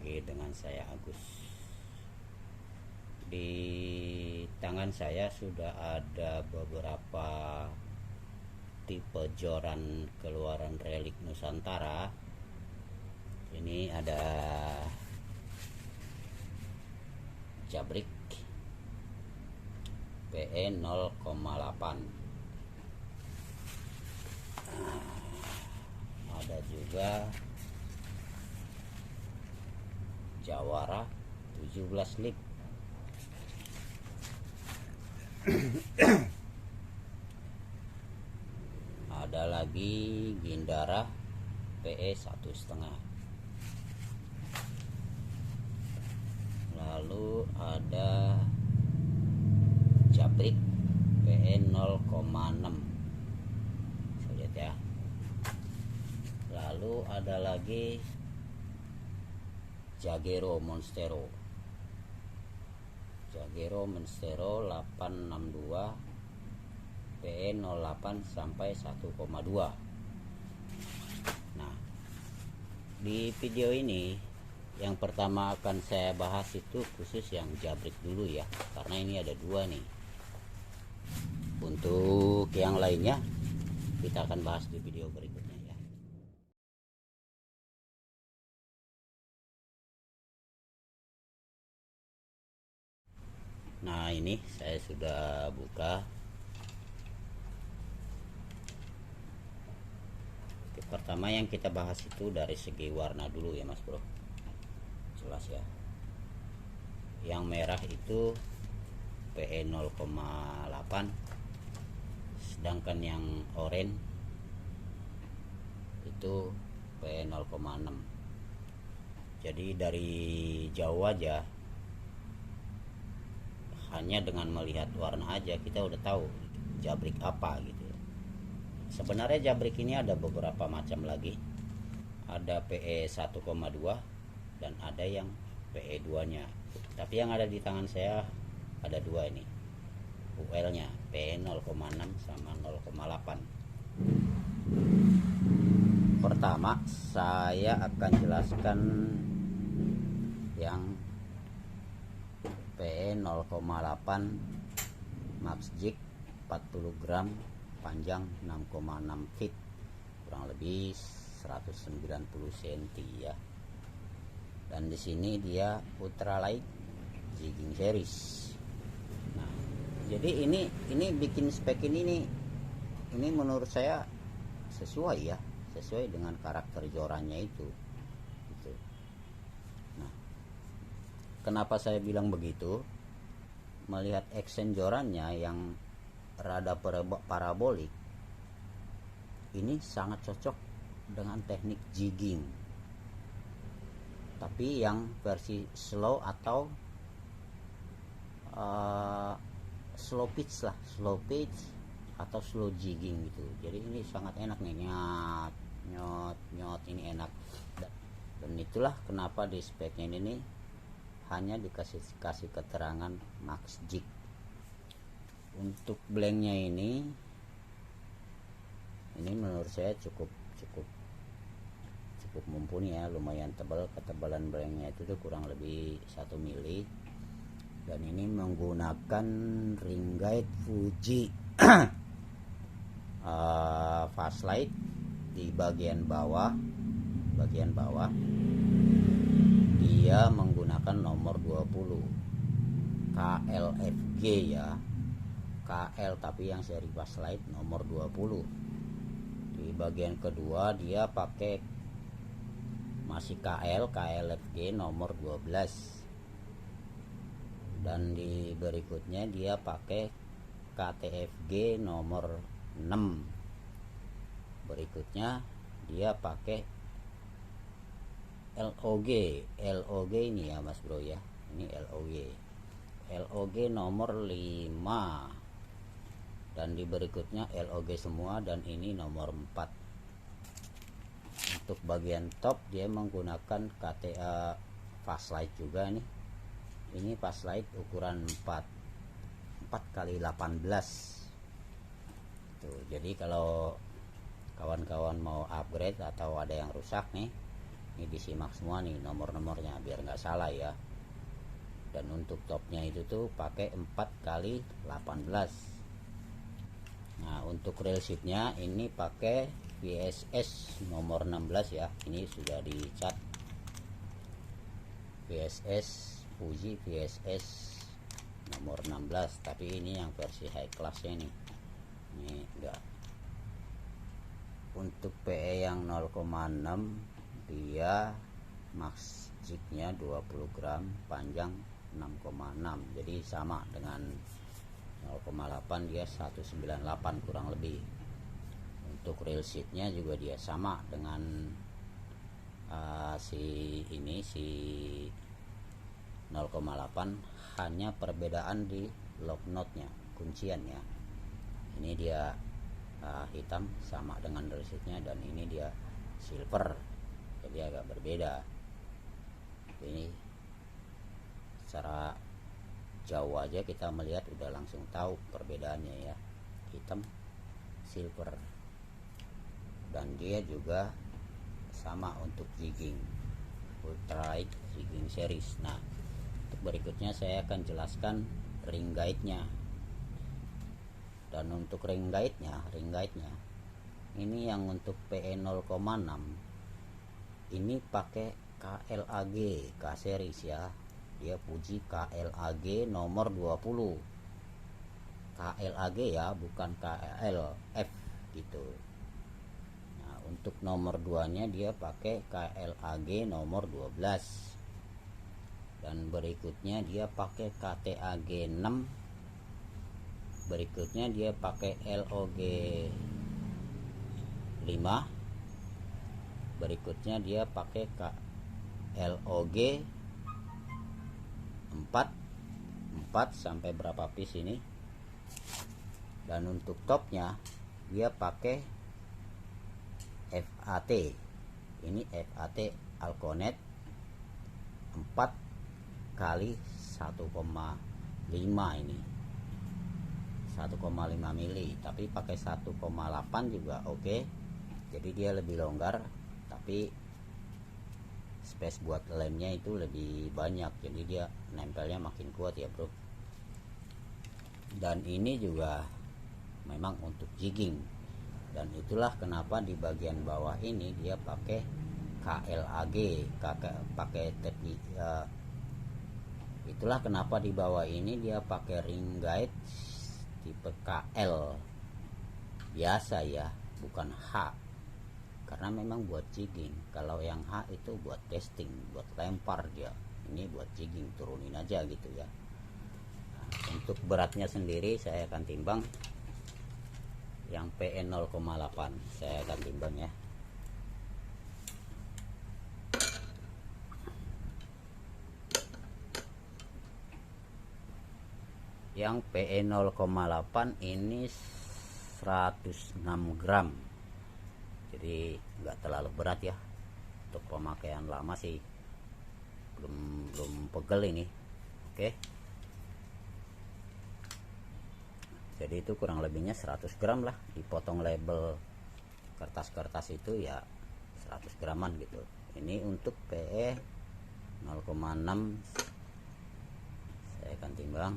lagi dengan saya Agus. Di tangan saya sudah ada beberapa tipe joran keluaran relik Nusantara. Ini ada Jabrik PE 0,8. Ada juga Jawara 17 lip. Ada lagi Gindara PE 1,5. Lalu ada Jabrik PE 0,6. Saya lihat ya. Lalu ada lagi Jagero Monstero 862 PE 08 sampai 1,2. Nah, di video ini yang pertama akan saya bahas itu khusus yang Jabrik dulu ya, karena ini ada dua nih. Untuk yang lainnya kita akan bahas di video berikutnya ya. Nah, ini saya sudah buka. Pertama yang kita bahas itu dari segi warna dulu ya Mas Bro. Jelas ya. Yang merah itu PE 0,8, sedangkan yang oranye itu PE 0,6. Jadi dari jauh aja, hanya dengan melihat warna aja kita udah tahu Jabrik apa gitu. Sebenarnya Jabrik ini ada beberapa macam lagi. Ada PE 1,2 dan ada yang PE 2 nya. Tapi yang ada di tangan saya ada dua ini. UL nya PE 0,6 sama 0,8. Pertama saya akan jelaskan yang PE 0,8 Max Jig 40 gram, panjang 6,6 feet, kurang lebih 190 cm ya. Dan di sini dia ultralight jigging series. Nah, jadi ini bikin spek ini menurut saya sesuai ya, sesuai dengan karakter jorannya itu. Gitu. Nah, kenapa saya bilang begitu? Melihat action jorannya yang rada parabolik, ini sangat cocok dengan teknik jigging, tapi yang versi slow atau slow pitch atau slow jigging gitu. Jadi ini sangat enak nih, nyot ini enak. Dan itulah kenapa di speknya ini hanya dikasih keterangan Max Jig. Untuk blanknya ini menurut saya cukup mumpuni ya, lumayan tebal. Ketebalan blanknya itu tuh kurang lebih 1 mili. Dan ini menggunakan ring guide Fuji Fastlight. Di bagian bawah dia menggunakan nomor 20 KLFG ya, KL tapi yang seri Fastlight nomor 20. Di bagian kedua dia pakai masih KLFG nomor 12. Dan di berikutnya dia pakai KTFG nomor 6. Berikutnya dia pakai LOG ini ya Mas Bro ya. Ini LOG nomor 5. Dan di berikutnya LOG semua, dan ini nomor 4. Untuk bagian top dia menggunakan KTA Fastlight juga nih. Ini Fastlight ukuran 4x18 tuh. Jadi kalau kawan-kawan mau upgrade atau ada yang rusak nih, Ini disimak semua nih nomor-nomornya biar nggak salah ya. Dan untuk topnya itu tuh pakai 4 kali 18. Nah untuk rail sheetnya ini pakai VSS nomor 16 ya. Ini sudah dicat VSS Fuji VSS nomor 16, tapi ini yang versi high classnya nih. Ini enggak. Untuk PE yang 0,6 dia max jignya 20 gram, panjang 6,6, jadi sama dengan 0,8, dia 198 kurang lebih. Untuk rail sheetnya juga dia sama dengan si 0,8, hanya perbedaan di lock notnya, kunciannya. Ini dia hitam sama dengan rail sheetnya, dan ini dia silver, jadi agak berbeda. Ini secara jauh aja kita melihat udah langsung tahu perbedaannya ya, hitam silver. Dan dia juga sama untuk jigging, ultralight jigging series. Nah untuk berikutnya saya akan jelaskan ring guide-nya. Dan untuk ring guide-nya ini yang untuk PE 0,6 ini pakai KLAG K series ya. Dia Fuji KLAG nomor 20. KLAG ya, bukan KLF gitu. Nah untuk nomor 2 nya dia pakai KLAG nomor 12. Dan berikutnya dia pakai KTAG 6. Berikutnya dia pakai LOG 5. Berikutnya dia pakai LOG 4 sampai berapa piece ini. Dan untuk topnya dia pakai FAT. Ini FAT Alconet 4 kali 1,5 ini 1,5 mili, tapi pakai 1,8 juga oke. Jadi dia lebih longgar, tapi space buat lemnya itu lebih banyak, jadi dia nempelnya makin kuat ya bro. Dan ini juga memang untuk jigging, dan itulah kenapa di bagian bawah ini dia pakai KLAG, pakai tape. Itulah kenapa di bawah ini dia pakai ring guide tipe KL biasa ya, bukan H, karena memang buat jigging. Kalau yang H itu buat testing, buat lempar dia. Ini buat jigging, turunin aja gitu ya. Nah, untuk beratnya sendiri saya akan timbang. Yang PE 0,8 saya akan timbang ya. Yang PE 0,8 ini 106 gram, jadi nggak terlalu berat ya. Untuk pemakaian lama sih belum pegel ini. Oke, jadi itu kurang lebihnya 100 gram lah, dipotong label kertas-kertas itu ya 100 graman gitu. Ini untuk PE 0,6 saya akan timbang.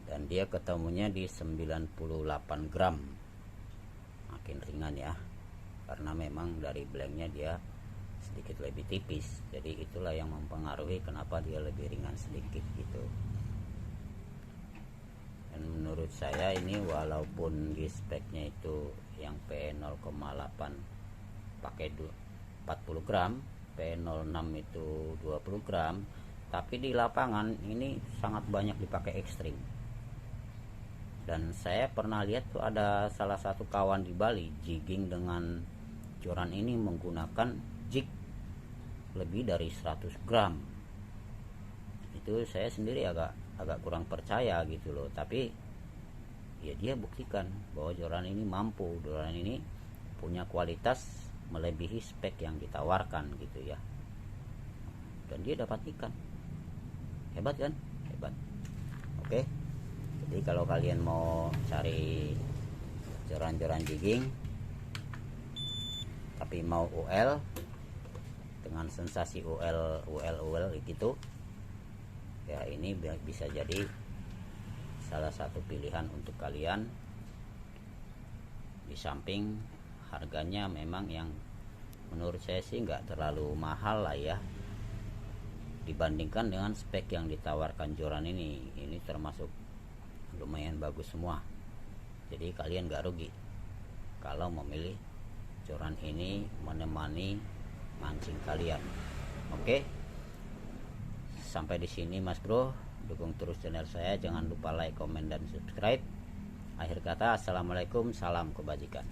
Dan dia ketemunya di 98 gram, makin ringan ya, karena memang dari blanknya dia sedikit lebih tipis. Jadi itulah yang mempengaruhi kenapa dia lebih ringan sedikit gitu. Dan menurut saya ini walaupun di speknya itu yang PE 0,8 pakai 40 gram, PE 06 itu 20 gram, tapi di lapangan ini sangat banyak dipakai ekstrim. Dan saya pernah lihat tuh ada salah satu kawan di Bali jigging dengan joran ini menggunakan jig lebih dari 100 gram. Itu saya sendiri agak kurang percaya gitu loh. Tapi ya dia buktikan bahwa joran ini mampu, joran ini punya kualitas melebihi spek yang ditawarkan gitu ya. Dan dia dapat ikan. Hebat kan? Hebat. Oke, jadi kalau kalian mau cari joran-joran jigging tapi mau UL dengan sensasi UL gitu ya, ini bisa jadi salah satu pilihan untuk kalian. Di samping harganya memang yang menurut saya sih nggak terlalu mahal lah ya, dibandingkan dengan spek yang ditawarkan joran ini termasuk lumayan bagus semua. Jadi kalian gak rugi kalau memilih joran ini menemani mancing kalian. Oke, sampai di sini Mas Bro. Dukung terus channel saya, jangan lupa like, komen, dan subscribe. Akhir kata, assalamualaikum, salam kebajikan.